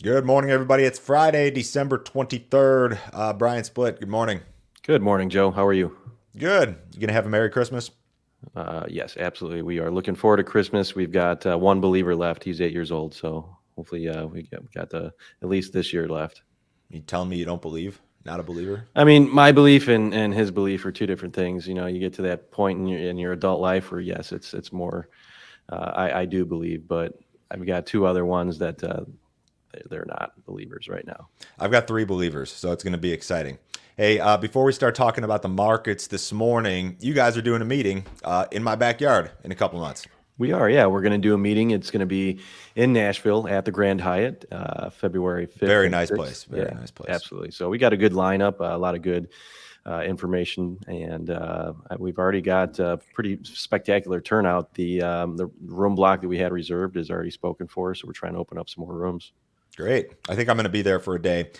Good morning, everybody. It's Friday, December 23rd. Brian Splitt, good morning. Good morning, Joe. How are you? Good. You going to have a Merry Christmas? Yes, absolutely. We are looking forward to Christmas. We've got one believer left. He's 8 years old, so hopefully we got at least this year left. You telling me you don't believe? Not a believer? I mean, my belief and his belief are two different things. You know, you get to that point in your adult life where yes, it's more. I do believe, but I've got two other ones that they're not believers right now. I've got three believers, so it's going to be exciting. Hey, before we start talking about the markets this morning, you guys are doing a meeting in my backyard in a couple of months. We are, yeah. We're going to do a meeting. It's going to be in Nashville at the Grand Hyatt, February 5th Very and nice 6th. place. Very Yeah, nice place. absolutely. So we got a good lineup, a lot of good information, and we've already got a pretty spectacular turnout. The room block that we had reserved is already spoken for, so we're trying to open up some more rooms. Great. I think I'm going to be there for a day.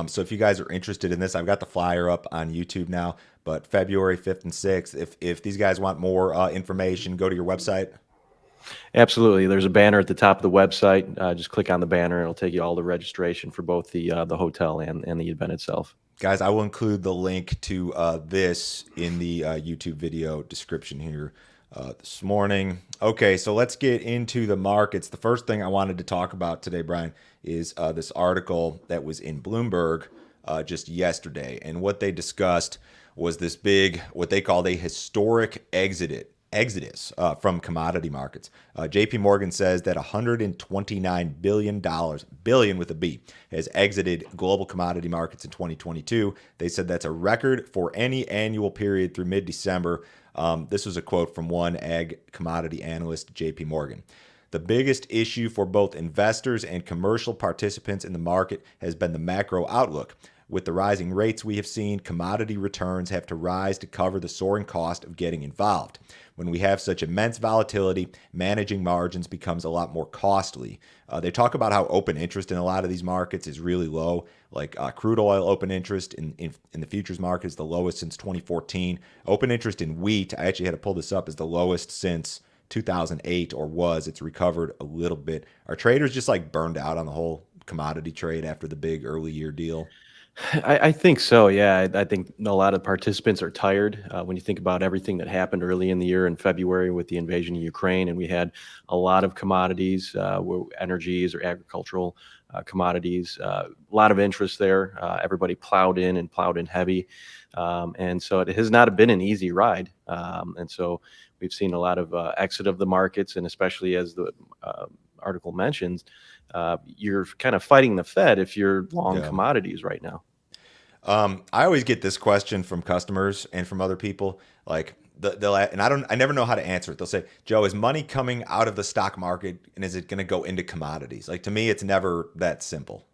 So if you guys are interested in this, I've got the flyer up on YouTube now. But February 5th and 6th, if these guys want more information, go to your website. Absolutely. There's a banner at the top of the website. Just click on the banner, and it'll take you all the registration for both the hotel and the event itself. Guys, I will include the link to this in the YouTube video description here this morning. Okay, so let's get into the markets. The first thing I wanted to talk about today, Brian, is this article that was in Bloomberg just yesterday. And what they discussed was this big, what they called a historic exodus from commodity markets. JP Morgan says that $129 billion with a B, has exited global commodity markets in 2022. They said that's a record for any annual period through mid-December. This was a quote from one ag commodity analyst, JP Morgan. The biggest issue for both investors and commercial participants in the market has been the macro outlook. With the rising rates we have seen, commodity returns have to rise to cover the soaring cost of getting involved. When we have such immense volatility, managing margins becomes a lot more costly. They talk about how open interest in a lot of these markets is really low. Like crude oil open interest in the futures market is the lowest since 2014. Open interest in wheat, I actually had to pull this up, is the lowest since 2008 or was. It's recovered a little bit. Are traders just like burned out on the whole commodity trade after the big early year deal? I think so. Yeah, I think a lot of participants are tired when you think about everything that happened early in the year in February with the invasion of Ukraine, and we had a lot of commodities, energies or agricultural commodities, a lot of interest there. Everybody plowed in and plowed in heavy, and so it has not been an easy ride. And so we've seen a lot of exit of the markets, and especially as the article mentions, you're kind of fighting the Fed if you're long Yeah. commodities right now. I always get this question from customers and from other people. Like they'll and I never know how to answer it. They'll say, "Joe, is money coming out of the stock market and is it going to go into commodities?" Like to me, it's never that simple.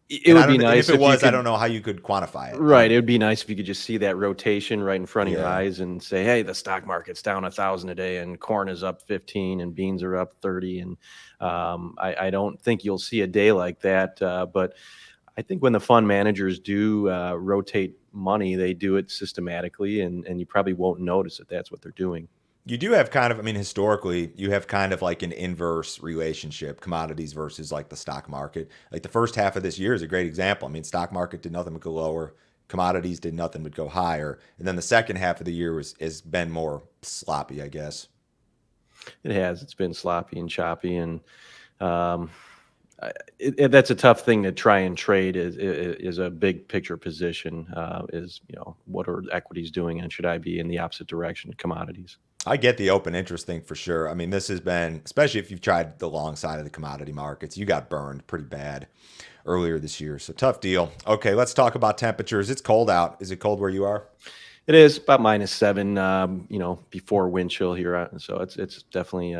It And I would be don't. And if nice it if you was, I don't could. know how you could quantify it. Right, it would be nice if you could just see that rotation right in front of your Yeah. eyes and say, "Hey, the stock market's down 1,000 a day, and corn is up 15, and beans are up 30." And I don't think you'll see a day like that. But I think when the fund managers do rotate money, they do it systematically, and you probably won't notice that that's what they're doing. You do have kind of, I mean, historically, you have kind of like an inverse relationship, commodities versus like the stock market. Like the first half of this year is a great example. I mean, stock market did nothing but go lower, commodities did nothing but go higher, and then the second half of the year has been more sloppy, I guess. It has. It's been sloppy and choppy, and um, that's a tough thing to try and trade. Is a big picture position. Is what are equities doing, and should I be in the opposite direction? Commodities. I get the open interest thing for sure. I mean, this has been, especially if you've tried the long side of the commodity markets, you got burned pretty bad earlier this year. So tough deal. Okay, let's talk about temperatures. It's cold out. Is it cold where you are? It is about -7. Before wind chill here, so it's definitely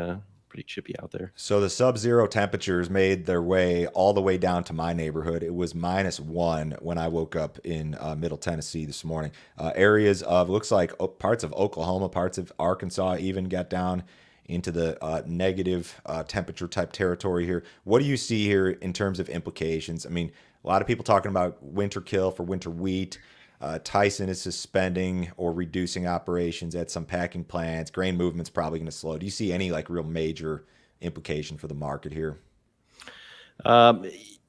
pretty chippy out there. So the sub-zero temperatures made their way all the way down to my neighborhood. It was -1 when I woke up in Middle Tennessee this morning. Areas of looks like parts of Oklahoma, parts of Arkansas even got down into the negative temperature type territory here. What do you see here in terms of implications? I mean, a lot of people talking about winter kill for winter wheat. Tyson is suspending or reducing operations at some packing plants. Grain movement's probably going to slow. Do you see any like real major implication for the market here? Um,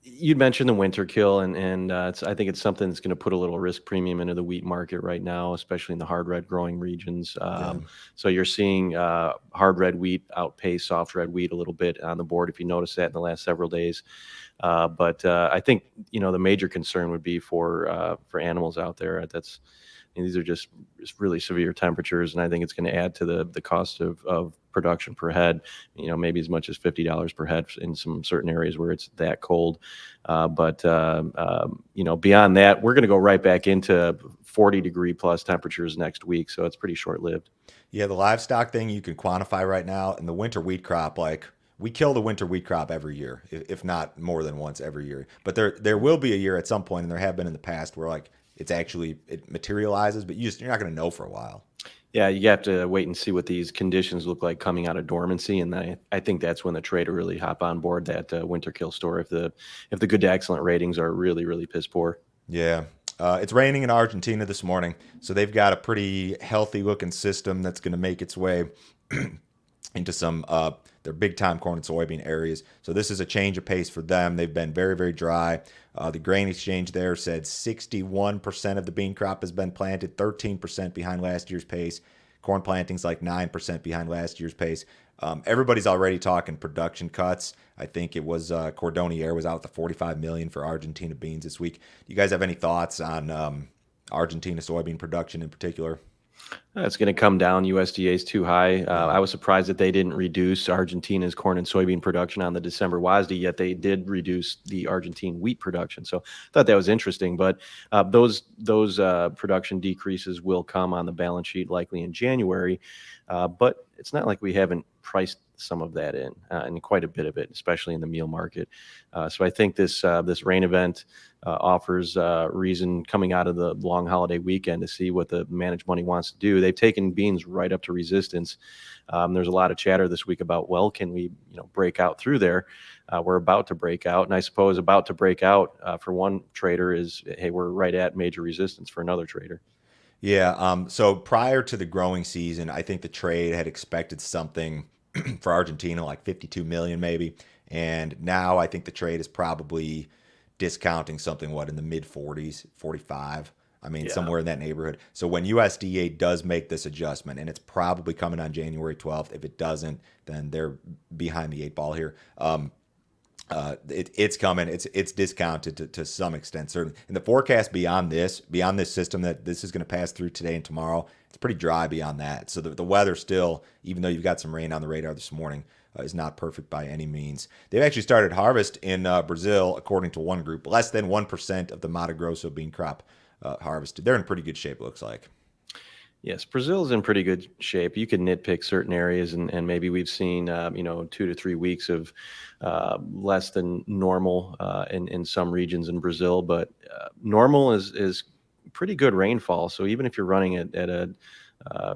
you'd mentioned the winter kill, and I think it's something that's going to put a little risk premium into the wheat market right now, especially in the hard red growing regions. Yeah. So you're seeing hard red wheat outpace soft red wheat a little bit on the board, if you notice that in the last several days. But I think the major concern would be for animals out there. These are just really severe temperatures, and I think it's going to add to the cost of production per head. Maybe as much as $50 per head in some certain areas where it's that cold. But beyond that, we're going to go right back into 40-degree plus temperatures next week, so it's pretty short lived. Yeah, the livestock thing you can quantify right now, and the winter wheat crop, like we kill the winter wheat crop every year, if not more than once every year. But there will be a year at some point, and there have been in the past where like it materializes, but you're not going to know for a while. Yeah, you have to wait and see what these conditions look like coming out of dormancy, and I think that's when the trade will really hop on board that winter kill store if the good to excellent ratings are really really piss poor. Yeah. It's raining in Argentina this morning, so they've got a pretty healthy looking system that's going to make its way into some their big time corn and soybean areas. So this is a change of pace for them. They've been very, very dry. The grain exchange there said 61% of the bean crop has been planted, 13% behind last year's pace. Corn planting's like 9% behind last year's pace. Everybody's already talking production cuts. I think it was Cordonier was out with the 45 million for Argentina beans this week. Do you guys have any thoughts on Argentina soybean production in particular? It's going to come down. USDA is too high. I was surprised that they didn't reduce Argentina's corn and soybean production on the December WASDE, yet they did reduce the Argentine wheat production. So I thought that was interesting. But those production decreases will come on the balance sheet likely in January. But it's not like we haven't priced some of that in, and quite a bit of it, especially in the meal market. So I think this rain event offers reason coming out of the long holiday weekend to see what the managed money wants to do. They've taken beans right up to resistance. There's a lot of chatter this week about, well, can we break out through there? We're about to break out, and I suppose about to break out for one trader is, hey, we're right at major resistance for another trader. Yeah. So prior to the growing season, I think the trade had expected something for Argentina like 52 million maybe, and now I think the trade is probably discounting something what in the mid 40s, 45. I mean, Yeah. somewhere in that neighborhood. So when USDA does make this adjustment, and it's probably coming on January 12th, if it doesn't, then they're behind the eight ball here. It's coming. It's discounted to some extent, certainly. And the forecast beyond this system that this is going to pass through today and tomorrow, it's pretty dry beyond that. So the weather still, even though you've got some rain on the radar this morning, is not perfect by any means. They've actually started harvest in Brazil, according to one group. Less than 1% of the Mato Grosso bean crop harvested. They're in pretty good shape, it looks like. Yes, Brazil's in pretty good shape. You can nitpick certain areas, and maybe we've seen 2 to 3 weeks of less than normal in some regions in Brazil, but normal is pretty good rainfall. So even if you're running at a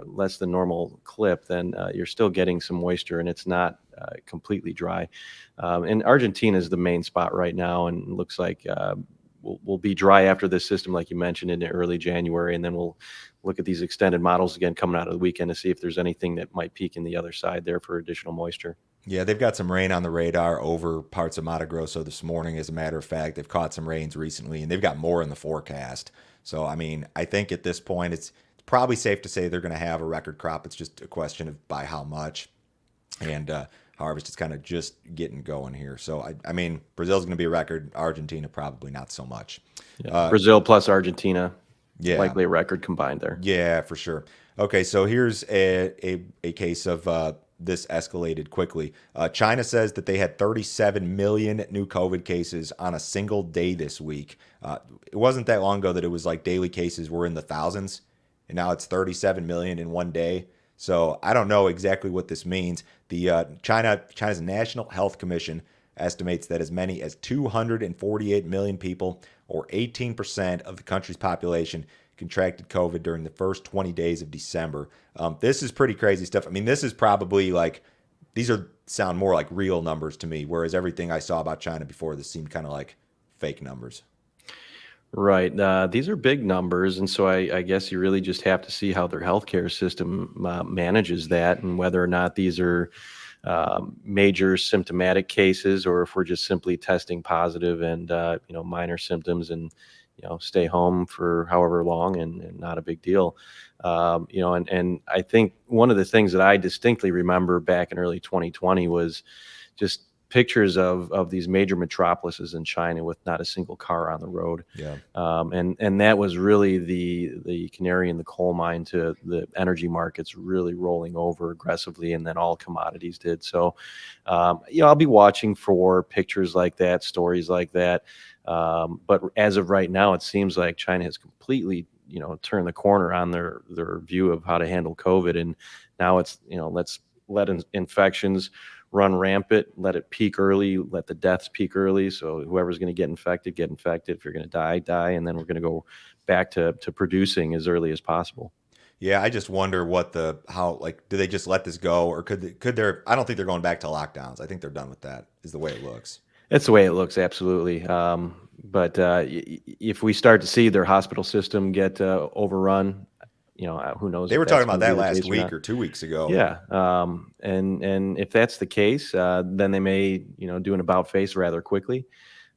less than normal clip, then you're still getting some moisture, and it's not completely dry. And Argentina is the main spot right now, and it looks like we'll be dry after this system, like you mentioned, in early January, and then we'll look at these extended models again coming out of the weekend to see if there's anything that might peak in the other side there for additional moisture. Yeah, they've got some rain on the radar over parts of Mato Grosso this morning. As a matter of fact, they've caught some rains recently, and they've got more in the forecast. So, I mean, I think at this point, it's probably safe to say they're going to have a record crop. It's just a question of by how much. And harvest is kind of just getting going here. So, I mean, Brazil's going to be a record. Argentina, probably not so much. Yeah. Brazil plus Argentina, Yeah. likely a record combined there. Yeah, for sure. Okay, so here's a case of this escalated quickly. China says that they had 37 million new COVID cases on a single day this week. It wasn't that long ago that it was like daily cases were in the thousands, and now it's 37 million in one day. So I don't know exactly what this means. The China's National Health Commission estimates that as many as 248 million people, or 18% of the country's population, contracted COVID during the first 20 days of December. This is pretty crazy stuff. I mean, this is probably like, these are sound more like real numbers to me, whereas everything I saw about China before this seemed kind of like fake numbers. Right. These are big numbers, and so I guess you really just have to see how their healthcare system manages that, and whether or not these are major symptomatic cases, or if we're just simply testing positive and minor symptoms and stay home for however long and not a big deal. And I think one of the things that I distinctly remember back in early 2020 was just pictures of these major metropolises in China with not a single car on the road. Yeah. And that was really the canary in the coal mine to the energy markets really rolling over aggressively, and then all commodities did. So, I'll be watching for pictures like that, stories like that. But as of right now, it seems like China has completely, turned the corner on their view of how to handle COVID, and now it's, let's let infections run rampant, let it peak early, let the deaths peak early. So whoever's going to get infected, get infected. If you're going to die, die. And then we're going to go back to producing as early as possible. Yeah, I just wonder how like do they just let this go, or could there? I don't think they're going back to lockdowns. I think they're done with that. Is the way it looks. That's the way it looks, absolutely. But if we start to see their hospital system get overrun, who knows They if were talking that's about going to be that the last case or week not. or 2 weeks ago. Yeah, and if that's the case, then they may, do an about face rather quickly.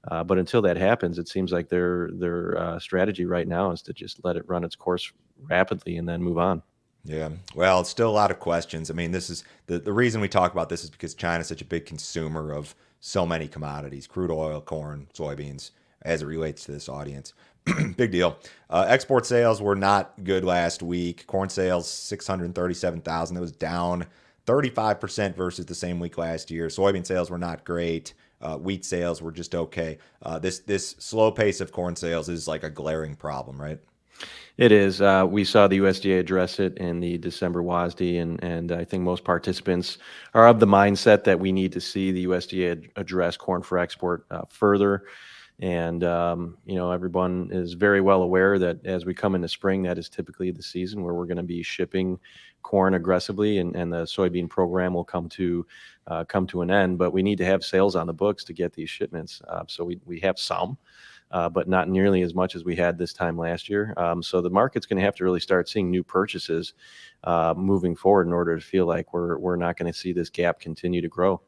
But until that happens, it seems like their strategy right now is to just let it run its course rapidly and then move on. Yeah. Well, it's still a lot of questions. I mean, this is the reason we talk about this is because China's such a big consumer of so many commodities, crude oil, corn, soybeans, as it relates to this audience. Big deal. Export sales were not good last week. Corn sales, 637,000. It was down 35% versus the same week last year. Soybean sales were not great. Wheat sales were just okay. This slow pace of corn sales is like a glaring problem, right? It is. We saw the USDA address it in the December WASD, and I think most participants are of the mindset that we need to see the USDA address corn for export further. And everyone is very well aware that as we come into spring, that is typically the season where we're going to be shipping corn aggressively, and the soybean program will come to an end. But we need to have sales on the books to get these shipments. So we have some. But not nearly as much as we had this time last year. So the market's going to have to really start seeing new purchases moving forward in order to feel like we're not going to see this gap continue to grow.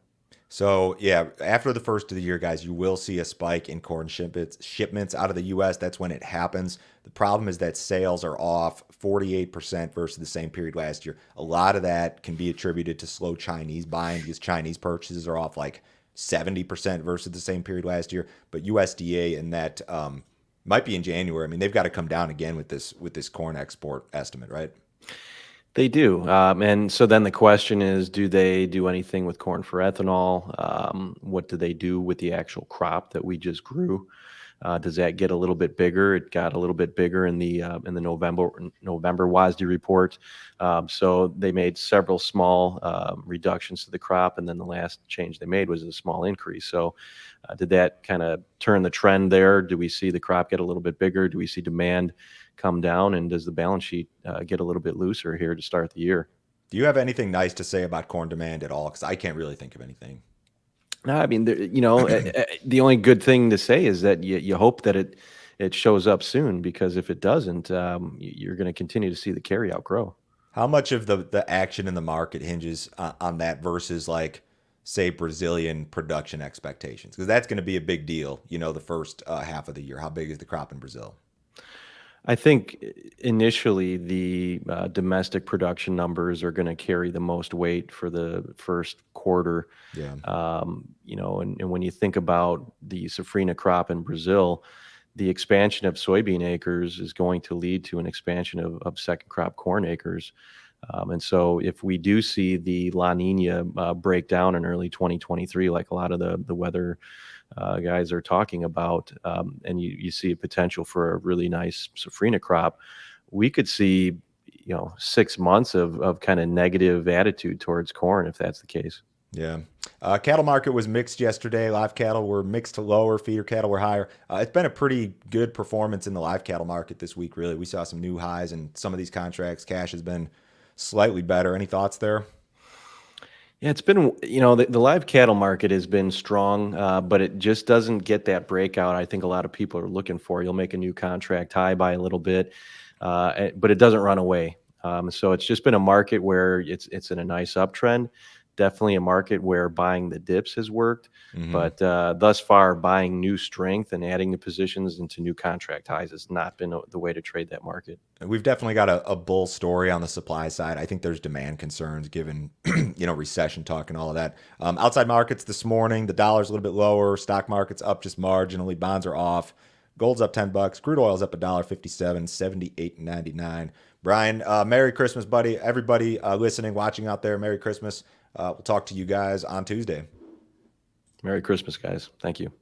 So yeah, after the first of the year, guys, you will see a spike in corn shipments out of the U.S. That's when it happens. The problem is that sales are off 48% versus the same period last year. A lot of that can be attributed to slow Chinese buying because Chinese purchases are off like 70% versus the same period last year. But USDA and that might be in January. I mean, they've got to come down again with this corn export estimate, right? They do. And so then the question is, do they do anything with corn for ethanol? What do they do with the actual crop that we just grew? Does that get a little bit bigger? It got a little bit bigger in the November WASDE report. So they made several small reductions to the crop, and then the last change they made was a small increase. So did that kind of turn the trend there? Do we see the crop get a little bit bigger? Do we see demand come down? And does the balance sheet get a little bit looser here to start the year? Do you have anything nice to say about corn demand at all? Because I can't really think of anything. No, I mean, the only good thing to say is that you hope that it shows up soon, because if it doesn't, you're going to continue to see the carryout grow. How much of the action in the market hinges on that versus like say Brazilian production expectations? Because that's going to be a big deal. The first half of the year. How big is the crop in Brazil? I think initially the domestic production numbers are going to carry the most weight for the first quarter. Yeah. And when you think about the safrinha crop in Brazil, the expansion of soybean acres is going to lead to an expansion of second crop corn acres. And so if we do see the La Nina break down in early 2023, like a lot of the weather guys are talking about, and you see a potential for a really nice safrinha crop, we could see 6 months of kind of negative attitude towards corn if that's the case. Yeah. Cattle market was mixed yesterday. Live cattle were mixed to lower. Feeder cattle were higher. It's been a pretty good performance in the live cattle market this week, really. We saw some new highs in some of these contracts. Cash has been slightly better. Any thoughts there? Yeah, it's been, the live cattle market has been strong, but it just doesn't get that breakout I think a lot of people are looking for. You'll make a new contract high by a little bit, but it doesn't run away. So it's just been a market where it's in a nice uptrend, definitely a market where buying the dips has worked. Hmm. But thus far, buying new strength and adding the positions into new contract highs has not been the way to trade that market. We've definitely got a bull story on the supply side. I think there's demand concerns given, recession talk and all of that. Outside markets this morning, the dollar's a little bit lower. Stock market's up just marginally. Bonds are off. Gold's up $10. Crude oil's up $1.57, 78.99. Brian, Merry Christmas, buddy. Everybody listening, watching out there, Merry Christmas. We'll talk to you guys on Tuesday. Merry Christmas, guys. Thank you.